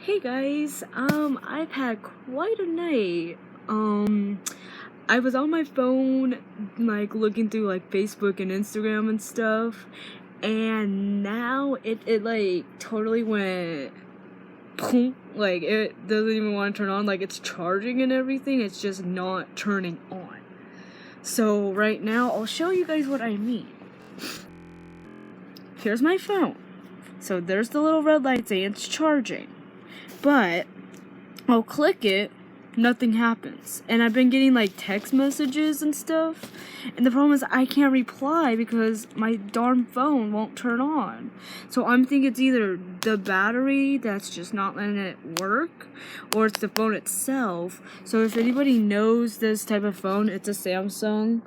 Hey guys, I've had quite a night. I was on my phone, like, looking through, like, Facebook and Instagram and stuff, and now it like, totally went, boom, like, it doesn't even want to turn on, like, it's charging and everything, it's just not turning on. So, right now, I'll show you guys what I mean. Here's my phone. So, there's the little red light saying it's charging. But I'll click it, nothing happens. And I've been getting like text messages and stuff. And the problem is I can't reply because my darn phone won't turn on. So I'm thinking it's either the battery that's just not letting it work, or it's the phone itself. So if anybody knows this type of phone, it's a Samsung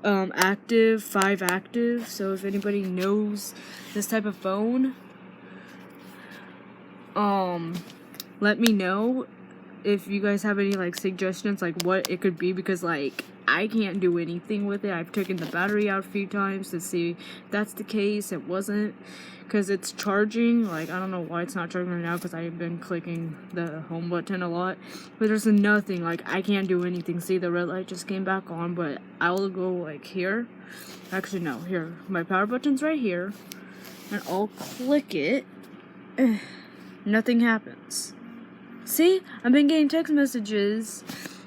Active 5 Active. So if anybody knows this type of phone, let me know if you guys have any like suggestions, like what it could be, because like I can't do anything with it. I've taken the battery out a few times to see if that's the case. It wasn't, because it's charging. Like, I don't know why it's not charging right now, because I've been clicking the home button a lot, but there's nothing. Like, I can't do anything. See, the red light just came back on, but I'll go like here. Actually, no, here, my power button's right here, and I'll click it. Nothing happens. See, I've been getting text messages,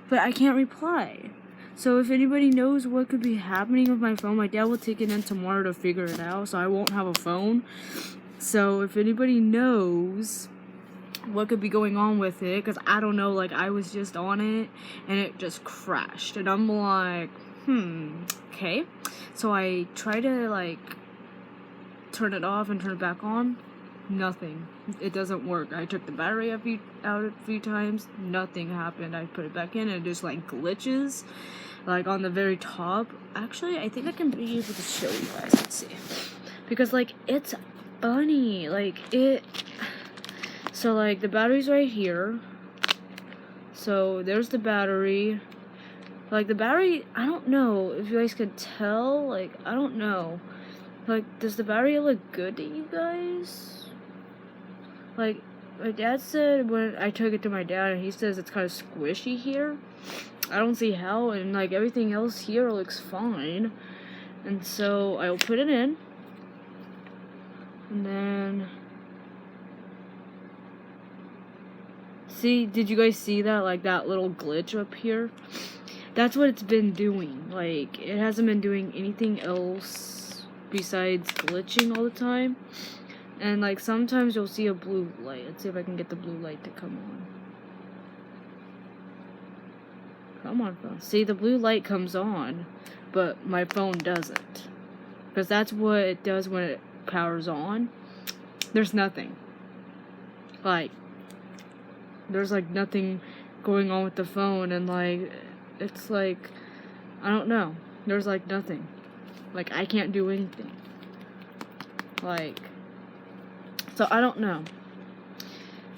but I can't reply. So if anybody knows what could be happening with my phone, my dad will take it in tomorrow to figure it out, so I won't have a phone. So if anybody knows what could be going on with it, because I don't know, like, I was just on it, and it just crashed. And I'm like, okay. So I try to, like, turn it off and turn it back on. Nothing. It doesn't work. I took the battery out a few times. Nothing happened. I put it back in and it just like glitches, like on the very top. Actually, I think I can be able to show you guys. Let's see, because like it's funny. Like it. So like the battery's right here. So there's the battery. Like the battery, I don't know if you guys could tell. Like I don't know. Like, does the battery look good to you guys? Like, my dad said when I took it to my dad, and he says it's kind of squishy here. I don't see how, and like everything else here looks fine. And so I'll put it in, and then see, did you guys see that, like that little glitch up here? That's what it's been doing. Like, it hasn't been doing anything else besides glitching all the time. And like sometimes you'll see a blue light. Let's see if I can get the blue light to come on. Come on, phone. See, the blue light comes on, but my phone doesn't. Because that's what it does when it powers on. There's nothing. Like, there's like nothing going on with the phone, and like, it's like, I don't know. There's like nothing. Like, I can't do anything. Like, so I don't know.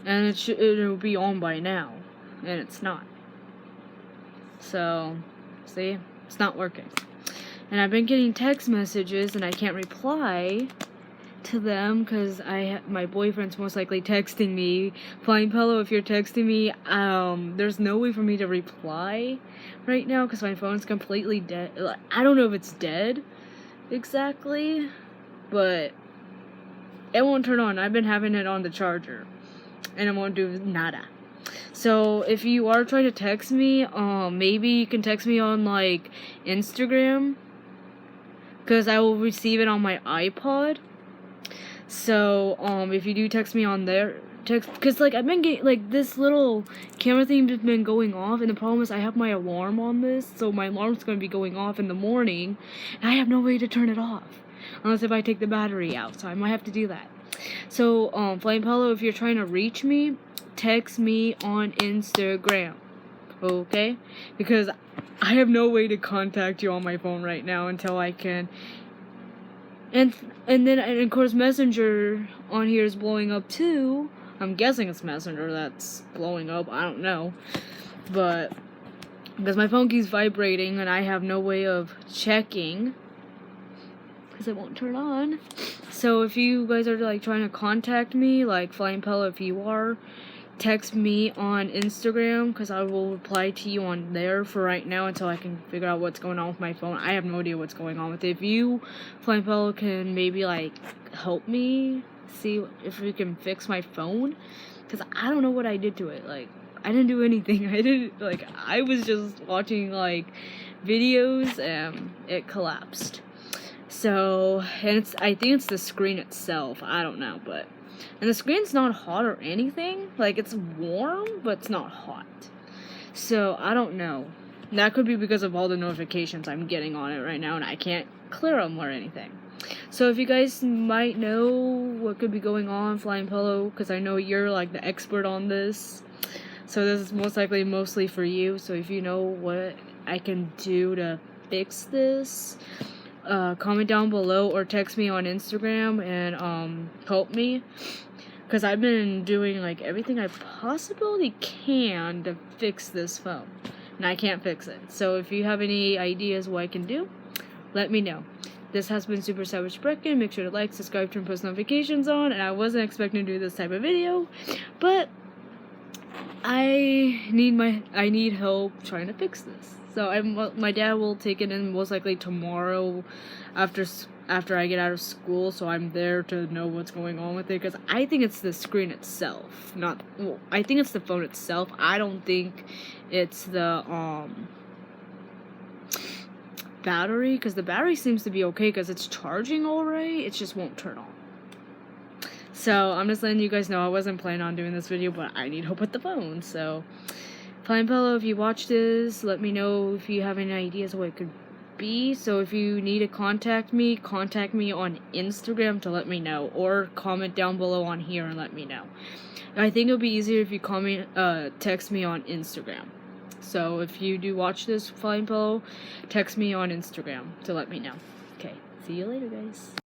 And it'll be on by now, and it's not. So, see, it's not working. And I've been getting text messages, and I can't reply to them because my boyfriend's most likely texting me. Flying Pillow, if you're texting me, there's no way for me to reply right now because my phone's completely dead. I don't know if it's dead exactly, but it won't turn on. I've been having it on the charger, and it won't do nada. So if you are trying to text me, maybe you can text me on like Instagram, because I will receive it on my iPod. So if you do text me on there, because like I've been getting like this little camera thing has been going off, and the problem is I have my alarm on this, so my alarm's going to be going off in the morning, and I have no way to turn it off. Unless if I take the battery out, so I might have to do that. So, Flame Pillow, if you're trying to reach me, text me on Instagram, okay? Because I have no way to contact you on my phone right now until I can. And then, of course, Messenger on here is blowing up too. I'm guessing it's Messenger that's blowing up. I don't know, but because my phone keeps vibrating and I have no way of checking, because it won't turn on. So if you guys are like trying to contact me, like Flying Pillow, if you are, text me on Instagram, because I will reply to you on there for right now until I can figure out what's going on with my phone. I have no idea what's going on with it. If you, Flying Pillow, can maybe like help me see if we can fix my phone, because I don't know what I did to it. Like, I didn't do anything. I was just watching like videos and it collapsed. So, and I think it's the screen itself. I don't know, but, and the screen's not hot or anything. Like, it's warm, but it's not hot. So, I don't know. That could be because of all the notifications I'm getting on it right now, and I can't clear them or anything. So, if you guys might know what could be going on, Flying Pillow, because I know you're like the expert on this. So, this is most likely mostly for you. So, if you know what I can do to fix this, comment down below or text me on Instagram and help me, because I've been doing like everything I possibly can to fix this phone and I can't fix it. So if you have any ideas what I can do, let me know. This has been Super Savage Brecken. Make sure to like, subscribe, turn post notifications on. And I wasn't expecting to do this type of video, but I need help trying to fix this. So my dad will take it in most likely tomorrow after I get out of school, so I'm there to know what's going on with it, because I think it's the screen itself, I think it's the phone itself. I don't think it's the battery, because the battery seems to be okay because it's charging alright, it just won't turn on. So I'm just letting you guys know I wasn't planning on doing this video, but I need help with the phone. So Flying Pillow, if you watch this, let me know if you have any ideas what it could be. So if you need to contact me on Instagram to let me know, or comment down below on here and let me know. I think it'll be easier if you text me on Instagram. So if you do watch this, Flying Pillow, text me on Instagram to let me know. Okay, see you later, guys.